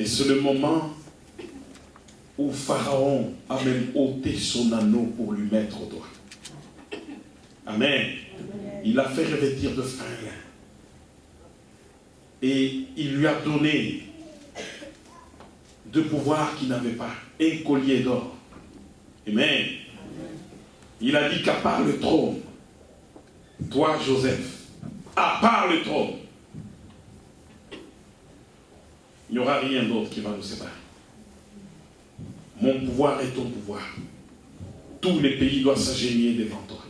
Et c'est le moment où Pharaon a même ôté son anneau pour lui mettre au doigt. Amen. Il l'a fait revêtir de fin lin. Et il lui a donné de pouvoir qu'il n'avait pas, un collier d'or. Amen. Il a dit qu'à part le trône, toi Joseph, à part le trône, il n'y aura rien d'autre qui va nous séparer. Mon pouvoir est ton pouvoir. Tous les pays doivent s'agenouiller devant toi.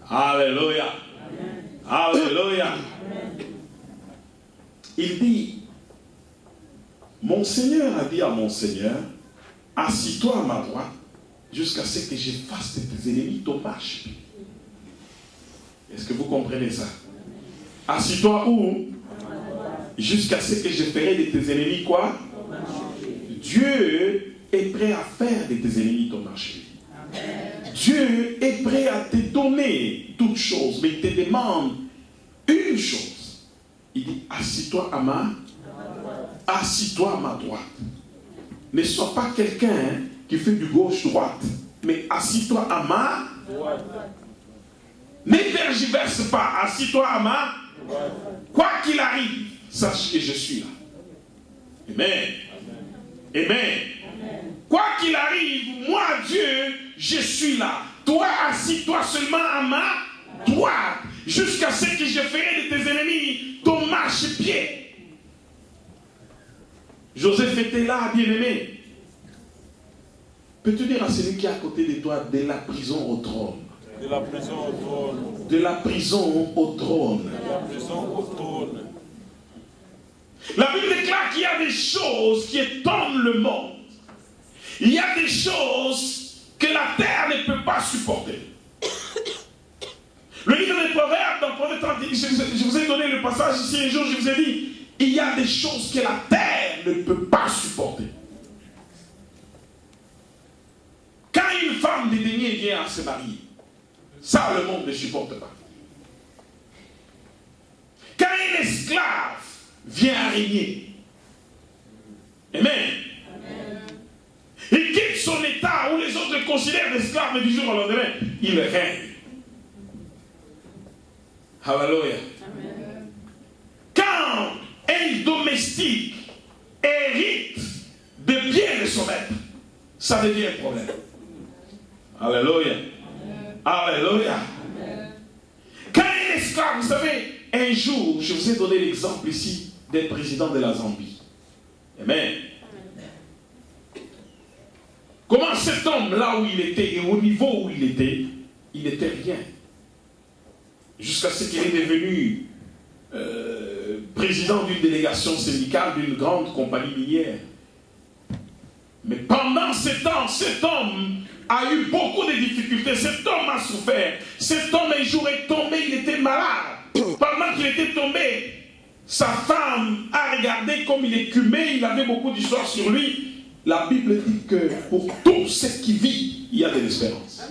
Alléluia. Alléluia. Il dit, mon Seigneur a dit à mon Seigneur, assis-toi à ma droite jusqu'à ce que je fasse de tes ennemis ton marche. Est-ce que vous comprenez ça? Assis-toi où? Jusqu'à ce que je ferai de tes ennemis quoi? Dieu est prêt à faire de tes ennemis ton marché. Dieu est prêt à te donner toutes choses, mais il te demande une chose. Il dit, assis-toi à ma droite. Ne sois pas quelqu'un qui fait du gauche-droite, mais assis-toi à ma droite. Ne tergiverse pas, assis-toi à ma droite. Quoi qu'il arrive, sache que je suis là. Amen. Amen. Amen. Quoi qu'il arrive, moi, Dieu, je suis là. Toi, assis-toi seulement à ma droite, jusqu'à ce que je ferai de tes ennemis ton marchepied. Joseph était là, bien-aimé. Peux-tu dire à celui qui est à côté de toi, de la prison au trône? De la prison au trône. De la prison au trône. De la prison au trône. La Bible déclare qu'il y a des choses qui étonnent le monde. Il y a des choses que la terre ne peut pas supporter. Le livre des Proverbes, dans Proverbe 30, je vous ai donné le passage ici un jour, je vous ai dit, il y a des choses que la terre ne peut pas supporter. Quand une femme dédaignée vient à se marier, ça le monde ne supporte pas. Quand un esclave vient à régner, amen, il quitte son état où les autres le considèrent l'esclave, mais du jour au lendemain, il règne. Alléluia. Quand un domestique hérite de biens de son maître, ça devient un problème. Alléluia. Alléluia. Quand un esclave, vous savez, un jour, je vous ai donné l'exemple ici des présidents de la Zambie. Amen. Comment cet homme, là où il était, et au niveau où il était rien. Jusqu'à ce qu'il est devenu président d'une délégation syndicale d'une grande compagnie minière. Mais pendant ce temps, cet homme a eu beaucoup de difficultés. Cet homme a souffert. Cet homme un jour est tombé, il était malade. Pendant qu'il était tombé, sa femme a regardé comme il écumait, il avait beaucoup d'histoires sur lui. La Bible dit que pour tout ce qui vit, il y a de l'espérance.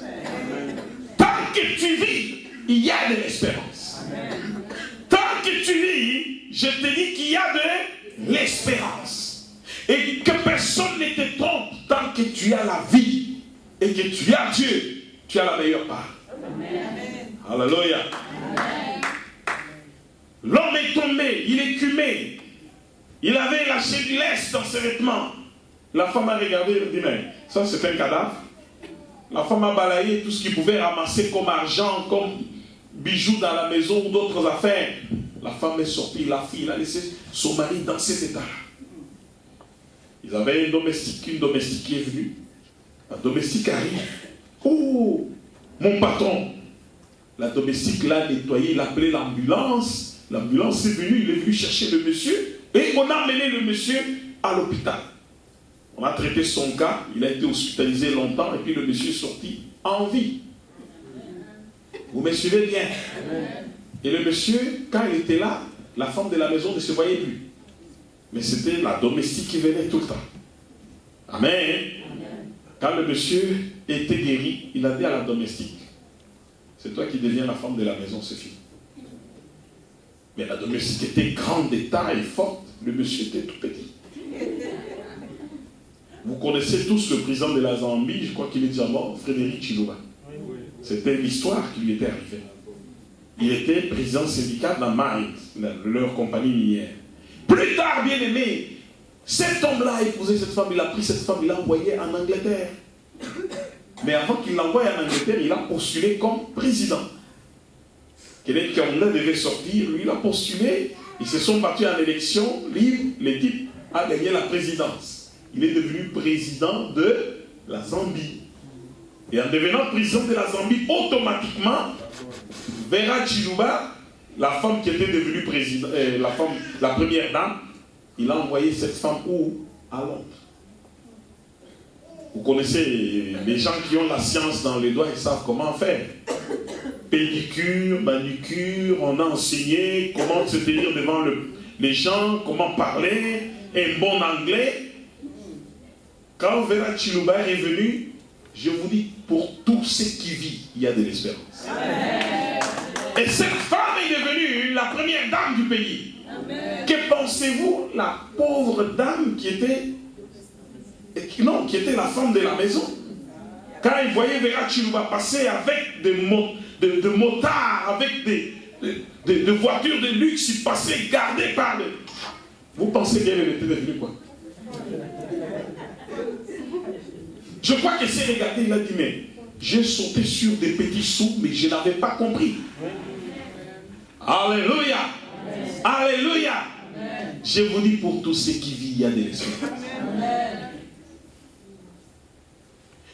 Tant que tu vis, il y a de l'espérance. Tant que tu vis, je te dis qu'il y a de l'espérance. Et que personne ne te trompe tant que tu as la vie et que tu as Dieu, tu as la meilleure part. Amen. Alléluia. L'homme est tombé, il est écumé. Il avait lâché du lest dans ses vêtements. La femme a regardé et dit, mais ça c'est un cadavre. La femme a balayé tout ce qu'il pouvait ramasser comme argent, comme bijoux dans la maison ou d'autres affaires. La femme est sortie, la fille a laissé son mari dans cet état-là. Ils avaient une domestique qui est venue. Un domestique arrive. Oh, mon patron. La domestique l'a nettoyé, il a appelé l'ambulance. L'ambulance est venue, il est venu chercher le monsieur. Et on a amené le monsieur à l'hôpital. On a traité son cas, il a été hospitalisé longtemps, et puis le monsieur est sorti en vie. Vous me suivez bien? Et le monsieur, quand il était là, la femme de la maison ne se voyait plus. Mais c'était la domestique qui venait tout le temps. Amen. Quand le monsieur était guéri, il a dit à la domestique, c'est toi qui deviens la femme de la maison, c'est fini. Mais la domestique était grande de taille, forte, le monsieur était tout petit. connaissez tous le président de la Zambie, je crois qu'il est déjà mort, Frédéric Chiluba. C'était l'histoire qui lui était arrivée. Il était président syndical dans Mines, leur compagnie minière. Plus tard, bien aimé, cet homme-là a épousé cette femme, il a pris cette femme, il l'a envoyée en Angleterre. Mais avant qu'il l'envoie en Angleterre, il a postulé comme président. Quelqu'un qui devait sortir, lui, il a postulé, ils se sont battus en élection libre, le type a gagné la présidence. Il est devenu président de la Zambie. Et en devenant président de la Zambie, automatiquement, Vera Chiluba, la femme qui était devenue président, la première dame, il a envoyé cette femme où? À Londres. Vous connaissez les gens qui ont la science dans les doigts, ils savent comment faire. Pédicure, manucure, on a enseigné comment se tenir devant les gens, comment parler, un bon anglais. Quand Vera Chiluba est venu, je vous dis, pour tous ceux qui vivent, il y a de l'espérance. Et cette femme est devenue la première dame du pays. Amen. Que pensez-vous, la pauvre dame qui était la femme de la maison, quand il voyait Vera Chiluba passer avec des motards, avec des voitures de luxe, il passait gardé par les... Vous pensez qu'elle était devenue quoi? Je crois que c'est regardé, il a dit, mais j'ai sauté sur des petits sous, mais je n'avais pas compris. Alléluia. Alléluia. Je vous dis, pour tous ceux qui vivent, il y a de l'espérance.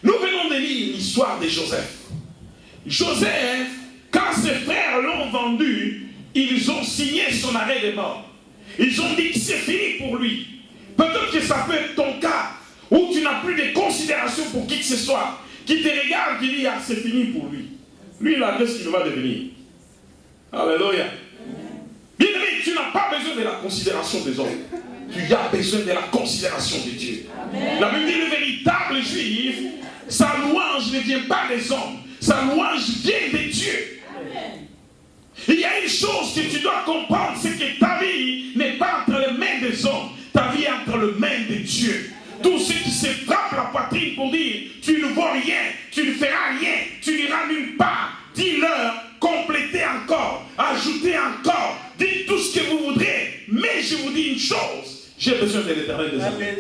Nous venons de lire l'histoire de Joseph. Joseph, quand ses frères l'ont vendu, ils ont signé son arrêt de mort. Ils ont dit que c'est fini pour lui. Peut-être que ça peut être ton cas, où tu n'as plus de considération pour qui que ce soit, qui te regarde, qui dit, ah, c'est fini pour lui. Lui, il a dit ce qu'il va devenir. Alléluia. Bien aimé, tu n'as pas besoin de la considération des hommes. Tu as besoin de la considération de Dieu. Amen. La Bible dit, le véritable juif, sa louange ne vient pas des hommes. Sa louange vient de Dieu. Amen. Il y a une chose que tu dois comprendre, c'est que ta vie n'est pas entre les mains des hommes. Ta vie est entre les mains de Dieu. Tous ceux qui se frappent la poitrine pour dire, tu ne vaux rien, tu ne feras rien, tu n'iras nulle part. Dis-leur, complétez encore, ajoutez encore, dites tout ce que vous voudrez. Mais je vous dis une chose, j'ai besoin de l'Éternel des armées.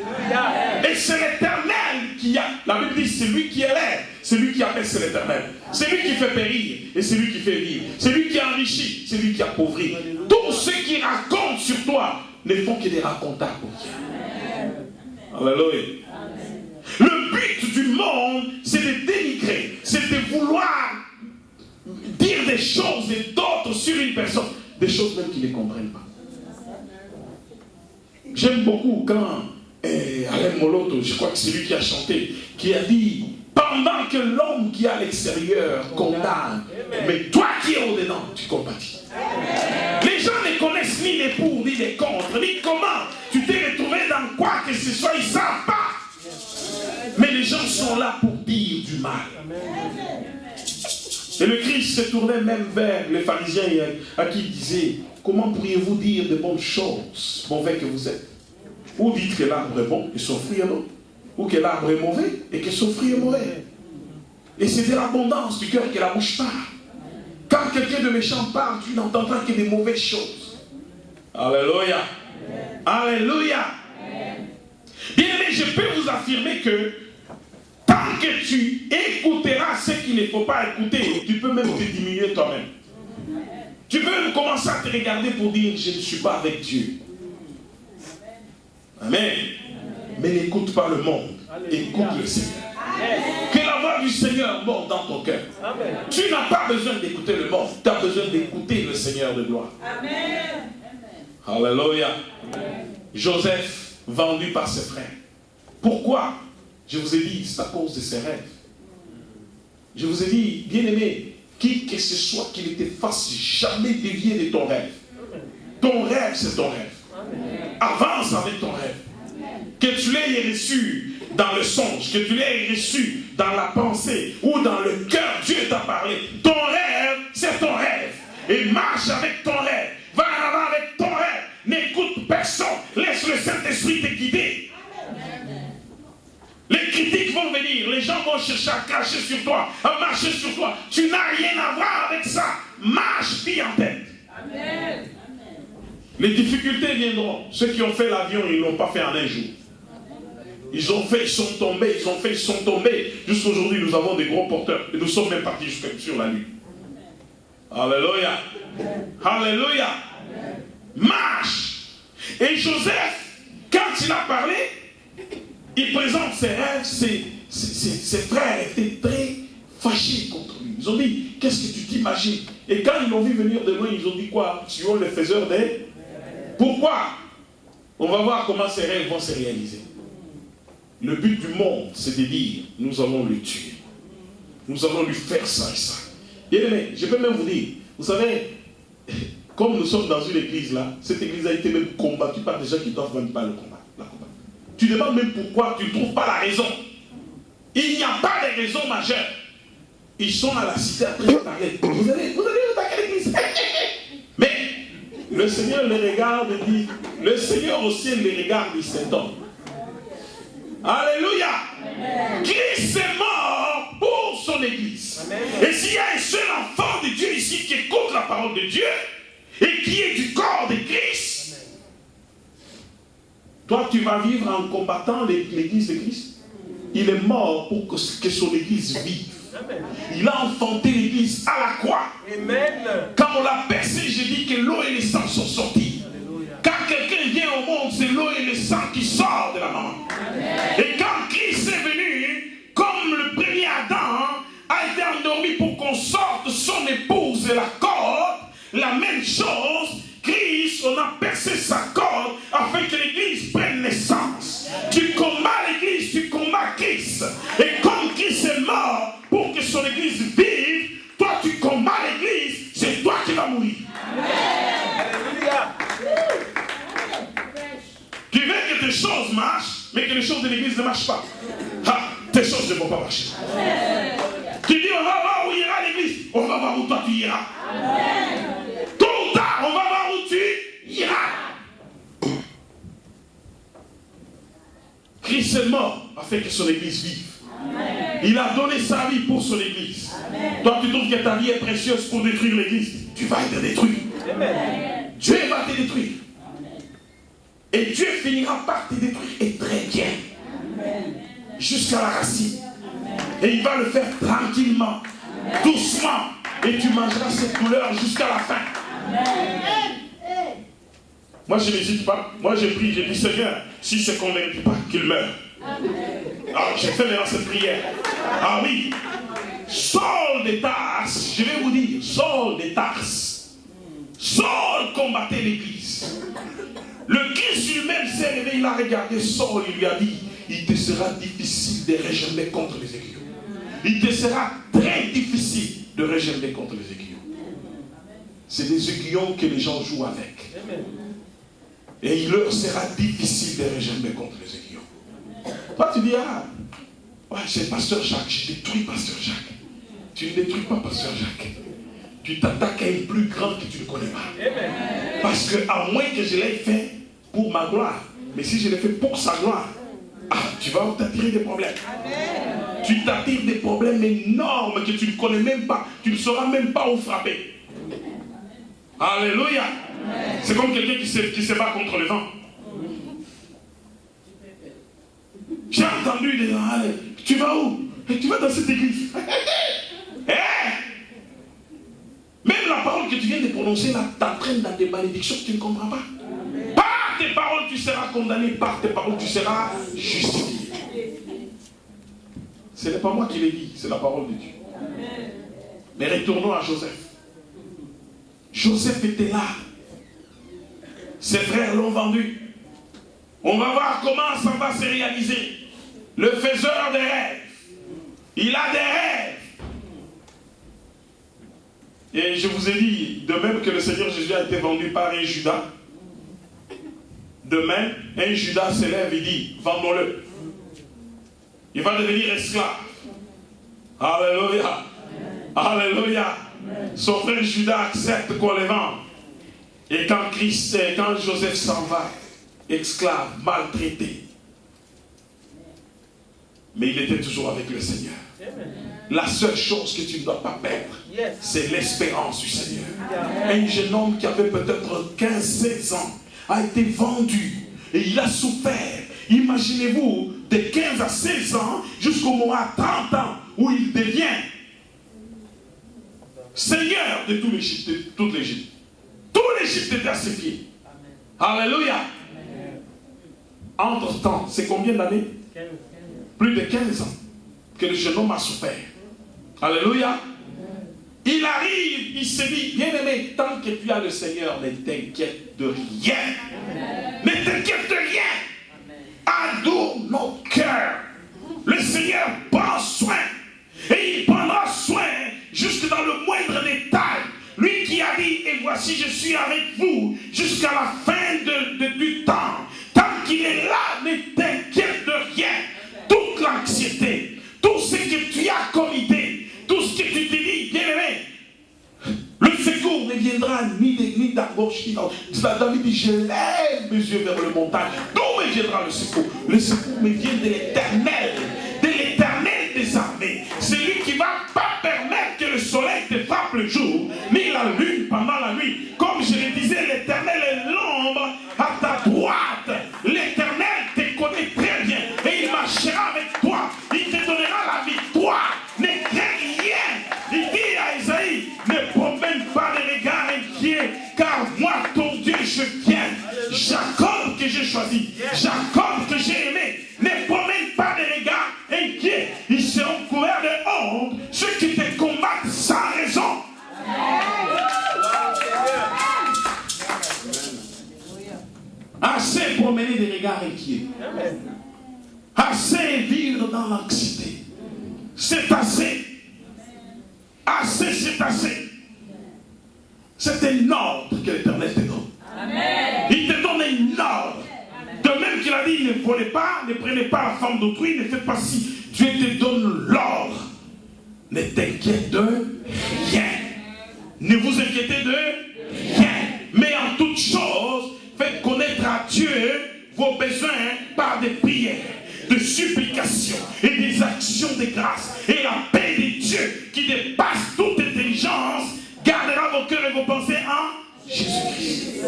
Et c'est l'Éternel qui a, la Bible dit, c'est lui qui élève, c'est lui qui appelle, c'est l'Éternel. C'est lui qui fait périr et c'est lui qui fait vivre. C'est lui qui enrichit, c'est lui qui appauvrit. Tous ceux qui racontent sur toi ne font que des racontars pour Dieu. Alléluia. Le but du monde, c'est de dénigrer, c'est de vouloir dire des choses et d'autres sur une personne, des choses même qu'ils ne comprennent pas. J'aime beaucoup quand Alain Moloto, je crois que c'est lui qui a chanté, qui a dit, pendant que l'homme qui est à l'extérieur condamne, mais toi qui es au-dedans, tu compatis. Les gens ne connaissent ni les pour, ni les contre, ni comment tu t'es retrouvé dans quoi que ce soit, ils ne savent pas. Mais les gens sont là pour dire du mal. Et le Christ se tournait même vers les pharisiens à qui il disait, comment pourriez-vous dire de bonnes choses, mauvais que vous êtes? Ou dites que l'arbre est bon et son fruit est bon, ou que l'arbre est mauvais et que son fruit est mauvais. Et c'est de l'abondance du cœur que la bouche parle. Quand quelqu'un de méchant parle, tu n'entendras que des mauvaises choses. Alléluia. Alléluia. Bien aimé, je peux vous affirmer que tant que tu écouteras ce qu'il ne faut pas écouter, tu peux même te diminuer toi-même. Tu peux commencer à te regarder pour dire, je ne suis pas avec Dieu. Amen. Mais n'écoute pas le monde, écoute le Seigneur. Que la voix du Seigneur monte dans ton cœur. Amen. Tu n'as pas besoin d'écouter le monde, tu as besoin d'écouter le Seigneur de gloire. Amen. Alléluia. Joseph, vendu par ses frères. Pourquoi? Je vous ai dit, c'est à cause de ses rêves. Je vous ai dit, bien-aimé, qui que ce soit qui ne te fasse jamais dévier de ton rêve. Ton rêve, c'est ton rêve. Avance avec ton rêve. Que tu l'aies reçu dans le songe, que tu l'aies reçu dans la pensée ou dans le cœur, Dieu t'a parlé. Ton rêve, c'est ton rêve. Et marche avec ton rêve. Va en avant avec ton rêve. N'écoute personne. Laisse le Saint-Esprit te guider. les gens vont chercher à cracher sur toi, à marcher sur toi. Tu n'as rien à voir avec ça. Marche, vie en tête. Amen. Les difficultés viendront. Ceux qui ont fait l'avion, ils ne l'ont pas fait en un jour. Ils ont fait, ils sont tombés, ils ont fait, ils sont tombés. Jusqu'aujourd'hui, nous avons des gros porteurs. Et nous sommes même partis sur la Lune. Alléluia. Alléluia. Marche. Et Joseph, quand il a parlé, il présente ses rêves, ses frères étaient très fâchés contre lui. Ils ont dit, qu'est-ce que tu t'imagines? Et quand ils l'ont vu venir de loin, ils ont dit quoi? Tu es le faiseur des... Pourquoi? On va voir comment ces rêves vont se réaliser. Le but du monde, c'est de dire, nous allons le tuer. Nous allons lui faire ça et ça. Bien aimé, je peux même vous dire, vous savez, comme nous sommes dans une église là, cette église a été même combattue par des gens qui ne doivent même pas la combattre. Tu demandes même pourquoi, tu ne trouves pas la raison. Il n'y a pas de raison majeure. Ils sont à la cité après de parler. Vous allez attaquer l'église. Mais le Seigneur les regarde et dit, le Seigneur au ciel les regarde et cet homme. Alléluia. Christ est mort pour son église. Amen. Et s'il y a un seul enfant de Dieu ici qui écoute la parole de Dieu et qui est du corps de Christ, amen, toi tu vas vivre en combattant l'église de Christ. Il est mort pour que son église vive. Amen. Il a enfanté l'église à la croix. Amen. Quand on l'a percé, j'ai dit que l'eau et le sang sont sortis. Alléluia. Quand quelqu'un vient au monde, c'est l'eau et le sang qui sort de la maman. Amen. Et quand Christ est venu, comme le premier Adam a été endormi pour qu'on sorte son épouse de la corde, la même chose, Christ, on a percé sa corde afin que l'église prenne naissance. Tu combats l'église, tu combats Christ. Et comme Christ est mort pour que son église vive, toi tu combats l'église, c'est toi qui vas mourir. Alléluia. Tu veux que tes choses marchent, mais que les choses de l'église ne marchent pas. Ah, tes choses ne vont pas marcher. Tu dis on va voir où ira l'église, on va voir où toi tu iras. Tôt ou tard, on va voir où tu iras. Christ est mort afin que son église vive. Amen. Il a donné sa vie pour son église. Amen. Toi, tu trouves que ta vie est précieuse pour détruire l'église. Tu vas être détruit. Amen. Dieu va te détruire. Amen. Et Dieu finira par te détruire. Et très bien. Amen. Jusqu'à la racine. Amen. Et il va le faire tranquillement, amen, doucement. Et tu mangeras cette douleur jusqu'à la fin. Amen. Moi, je n'hésite pas. Moi, j'ai prié, j'ai dit, Seigneur, si c'est convaincu pas, qu'il meure. Alors, j'ai fait maintenant cette prière. Ah oui. Saul de Tarse, je vais vous dire, Saul de Tarse. Saul combattait l'église. Le Christ lui-même s'est réveillé, il a regardé Saul, il lui a dit, il te sera difficile de régemmer contre les aiguillons. Il te sera très difficile de régemmer contre les aiguillons. C'est des aiguillons que les gens jouent avec. Et il leur sera difficile de régemmer contre les aiguillons. Toi tu dis, ah, ouais, c'est Pasteur Jacques, je détruis Pasteur Jacques. Tu ne détruis pas Pasteur Jacques. Tu t'attaques à un plus grand que tu ne connais pas. Parce que à moins que je l'ai fait pour ma gloire, mais si je l'ai fait pour sa gloire, ah, tu vas t'attirer des problèmes. Tu t'attires des problèmes énormes que tu ne connais même pas. Tu ne sauras même pas où frapper. Alléluia. C'est comme quelqu'un qui se bat contre le vent. J'ai entendu des gens, tu vas où? Tu vas dans cette église. Même la parole que tu viens de prononcer là t'entraîne dans des malédictions que tu ne comprends pas. Par tes paroles tu seras condamné, par tes paroles tu seras justifié. Ce n'est pas moi qui l'ai dit, c'est la parole de Dieu. Mais retournons à Joseph. Joseph était là. Ses frères l'ont vendu. On va voir comment ça va se réaliser. Le faiseur des rêves. Il a des rêves. Et je vous ai dit, de même que le Seigneur Jésus a été vendu par un Judas, demain, un Judas se lève et dit, vendons-le. Il va devenir esclave. Alléluia. Alléluia. Son frère Judas accepte qu'on le vende. Et quand Joseph s'en va, esclave, maltraité, Mais il était toujours avec le Seigneur. La seule chose que tu ne dois pas perdre, c'est l'espérance du Seigneur. Un jeune homme qui avait peut-être 15-16 ans a été vendu et il a souffert. Imaginez-vous, de 15 à 16 ans jusqu'au moment à 30 ans où il devient Seigneur de toute l'Égypte. Tout l'Égypte était à ses pieds. Alléluia. Entre-temps, c'est combien d'années? Plus de 15 ans que le jeune homme a souffert. Alléluia. Il arrive, il se dit, bien-aimé, tant que tu as le Seigneur, ne t'inquiète de rien. Ne t'inquiète de rien. Adore notre cœur. Le Seigneur prend soin. Et il prendra soin jusque dans le moindre détail. Lui qui a dit, et voici je suis avec vous jusqu'à la fin du temps. Tant qu'il est là, ne t'inquiète de rien. Toute l'anxiété, tout ce que tu as comme idée, tout ce que tu te dis, bien-aimé, le secours ne viendra ni d'à gauche ni d'à droite. David dit, je lève mes yeux vers le montagne. D'où me viendra le secours? Le secours me vient de l'Éternel des armées. C'est lui qui ne va pas permettre que le soleil te frappe le jour, ni la lune pendant la nuit. Comme je le disais, l'Éternel est l'ombre à ta droite. L'Éternel te connaît très bien et il marchera avec toi. Il te donnera la victoire. Ne crains rien. Il dit à Isaïe, ne promène pas de regards inquiets, car moi, ton Dieu, je viens. Jacob que j'ai choisi, Jacob que j'ai aimé, ne promène pas de regards inquiets. Ils seront couverts de honte, ceux qui te combattent sans raison. Assez promener des regards inquiets. Assez vivre dans l'anxiété. C'est assez. Assez, c'est assez. C'est un ordre que l'Éternel te donne. Amen. Il te donne un ordre. De même qu'il a dit, ne volez pas, ne prenez pas la femme d'autrui, ne faites pas ci. Dieu te donne l'ordre. Ne t'inquiète de rien. Ne vous inquiétez de rien. Mais en toute chose, faites connaître à Dieu vos besoins par des prières, de supplications et des actions de grâce. Et la paix de Dieu qui dépasse toute intelligence gardera vos cœurs et vos pensées en Jésus-Christ.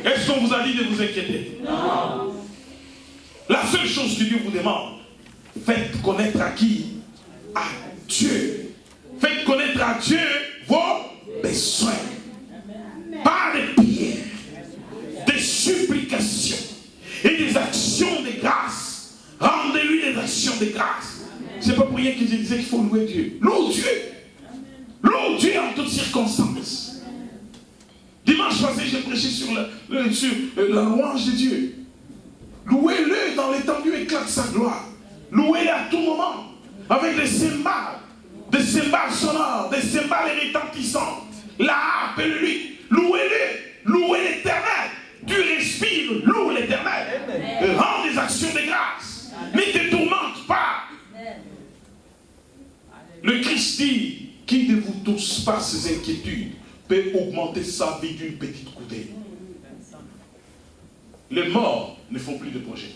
Est-ce qu'on vous a dit de vous inquiéter? Non. La seule chose que Dieu vous demande, faites connaître à qui? À Dieu. Faites connaître à Dieu vos besoins. Par des prières, des supplications et des actions de grâce. Rendez-lui des actions de grâce. C'est pas pour rien que je disais qu'il faut louer Dieu. Louer Dieu. Louer Dieu en toutes circonstances. Dimanche passé, j'ai prêché sur la louange de Dieu. Louez-le dans l'étendue, éclate sa gloire. Louez-le à tout moment. Avec des cymbales sonores, des cymbales retentissantes. La harpe, lui. Louez-le. Louez l'Éternel. Tu respires, loue l'Éternel. Rends des actions de grâce. Ne te tourmente pas. Le Christ dit, qui de vous tous par ses inquiétudes peut augmenter sa vie d'une petite coudée? Les morts ne font plus de projets.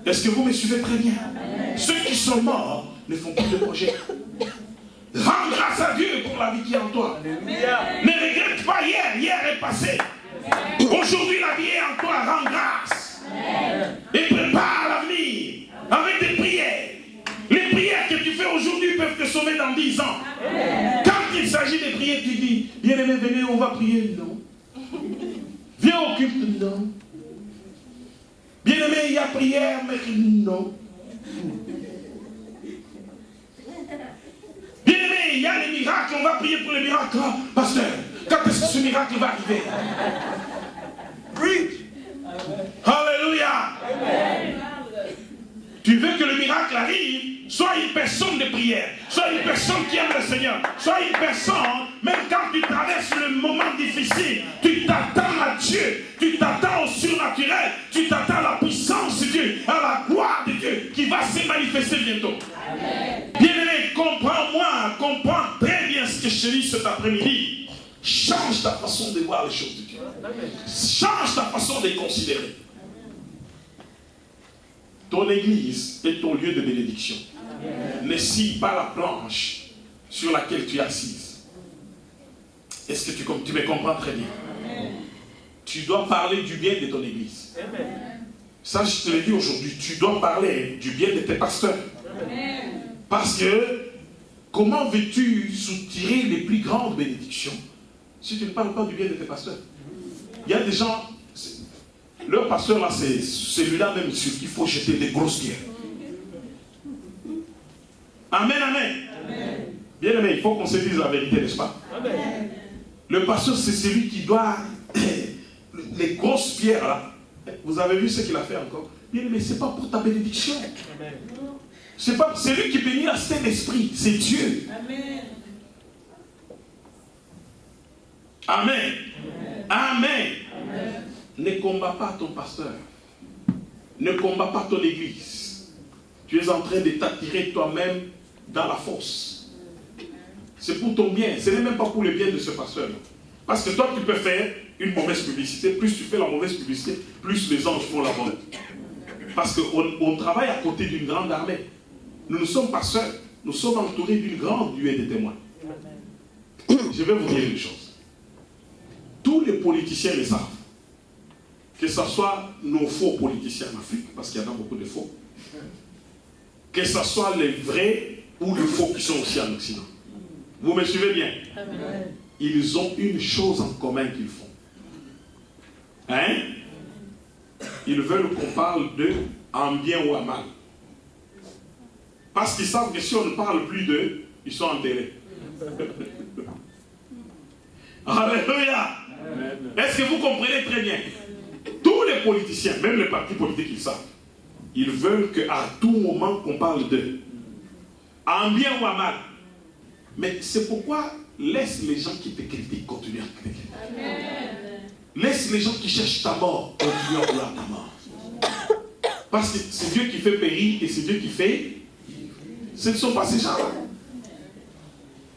Est-ce que vous me suivez très bien? Ceux qui sont morts ne font plus de projets. Rends grâce à Dieu pour la vie qui est en toi. Ne regrette pas hier. Hier est passé. Aujourd'hui, la vie est en toi. Rends grâce. Et prépare l'avenir avec des prières. Les prières que tu fais aujourd'hui peuvent te sauver dans 10 ans. Quand il s'agit de prières, tu dis, bien-aimé, venez, on va prier. Non. Viens au culte. Non. Bien-aimé, il y a prière, mais non. Bien-aimé, il y a les miracles, on va prier pour les miracles. Pasteur, quand est-ce que ce miracle va arriver? Oui. Alléluia. Tu veux que le miracle arrive? Sois une personne de prière, sois une personne qui aime le Seigneur, sois une personne, même quand tu traverses le moment difficile, tu t'attends à Dieu, tu t'attends au surnaturel, tu t'attends à la puissance de Dieu, à la gloire de Dieu qui va se manifester bientôt. Bien-aimé, comprends très bien ce que je te dis cet après-midi. Change ta façon de voir les choses de Dieu. Change ta façon de les considérer. Ton église est ton lieu de bénédiction. Ne scie pas la planche sur laquelle tu es assise. Est-ce que tu me comprends très bien? Tu dois parler du bien de ton église. Ça, je te l'ai dit aujourd'hui. Tu dois parler du bien de tes pasteurs. Parce que, comment veux-tu soutirer les plus grandes bénédictions si tu ne parles pas du bien de tes pasteurs? Il y a des gens, leur pasteur là, c'est celui-là même sur qui il faut jeter des grosses pierres. Amen, amen. Bien aimé, il faut qu'on se dise la vérité, n'est-ce pas? Amen. Le pasteur, c'est celui qui doit, les grosses pierres là, vous avez vu ce qu'il a fait encore? Bien aimé, ce n'est pas pour ta bénédiction. C'est lui qui bénit la Saint-Esprit, c'est Dieu. Amen. Amen. Amen. Amen. Ne combats pas ton pasteur. Ne combats pas ton église. Tu es en train de t'attirer toi-même dans la fosse. C'est pour ton bien. Ce n'est même pas pour le bien de ce pasteur. Parce que toi, tu peux faire une mauvaise publicité. Plus tu fais la mauvaise publicité, plus les anges font la bonne. Parce qu'on travaille à côté d'une grande armée. Nous ne sommes pas seuls. Nous sommes entourés d'une grande nuée de témoins. Je vais vous dire une chose. Tous les politiciens le savent. Que ce soit nos faux politiciens en Afrique, parce qu'il y en a beaucoup de faux. Que ce soit les vrais ou les faux qui sont aussi en Occident. Vous me suivez bien? Amen. Ils ont une chose en commun qu'ils font. Hein? Ils veulent qu'on parle d'eux en bien ou en mal. Parce qu'ils savent que si on ne parle plus d'eux, ils sont enterrés. Alléluia! Est-ce que vous comprenez très bien? Tous les politiciens, même les partis politiques, ils savent. Ils veulent qu'à tout moment qu'on parle d'eux. En bien ou en mal. Mais c'est pourquoi laisse les gens qui te critiquent continuer à te critiquer. Laisse les gens qui cherchent ta mort continuer à vouloir ta mort. Parce que c'est Dieu qui fait périr et c'est Dieu qui fait. Ce ne sont pas ces gens-là.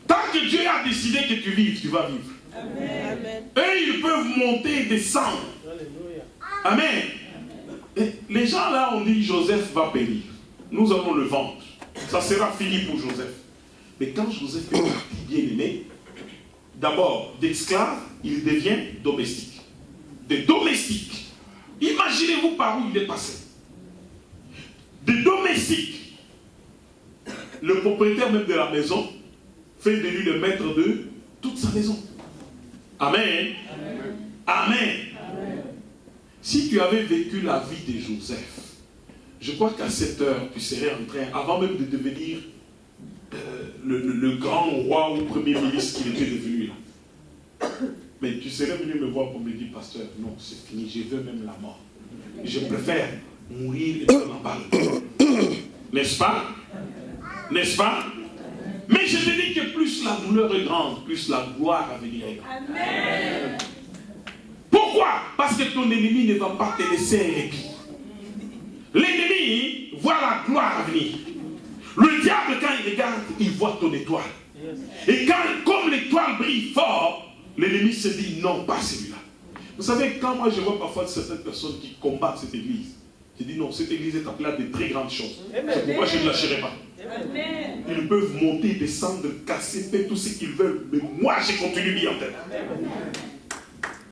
Tant que Dieu a décidé que tu vives, tu vas vivre. Amen. Eux, ils peuvent monter et descendre. Amen. Et les gens là ont dit Joseph va périr. Nous allons le vendre. Ça sera fini pour Joseph. Mais quand Joseph est parti bien aimé, d'abord d'esclave, il devient domestique. De domestique. Imaginez-vous par où il est passé. De domestique. Le propriétaire même de la maison fait de lui le maître de toute sa maison. Amen. Amen. Amen. Amen. Si tu avais vécu la vie de Joseph, je crois qu'à cette heure, tu serais en train, avant même de devenir le grand roi ou premier ministre qu'il était devenu là. Mais tu serais venu me voir pour me dire, pasteur, non, c'est fini, je veux même la mort. Je préfère mourir et prendre la balle. N'est-ce pas? N'est-ce pas? Mais je te dis que plus la douleur est grande, plus la gloire à venir est grande. Amen. Pourquoi? Parce que ton ennemi ne va pas te laisser un répit. L'ennemi voit la gloire à venir. Le diable, quand il regarde, il voit ton étoile. Et quand, comme l'étoile brille fort, l'ennemi se dit non, pas celui-là. Vous savez, quand moi je vois parfois certaines personnes qui combattent cette église, je dis non, cette église est appelée à de très grandes choses. C'est pourquoi je ne lâcherai pas. Amen. Ils peuvent monter, descendre, casser, faire tout ce qu'ils veulent. Mais moi, je continue bien en tête.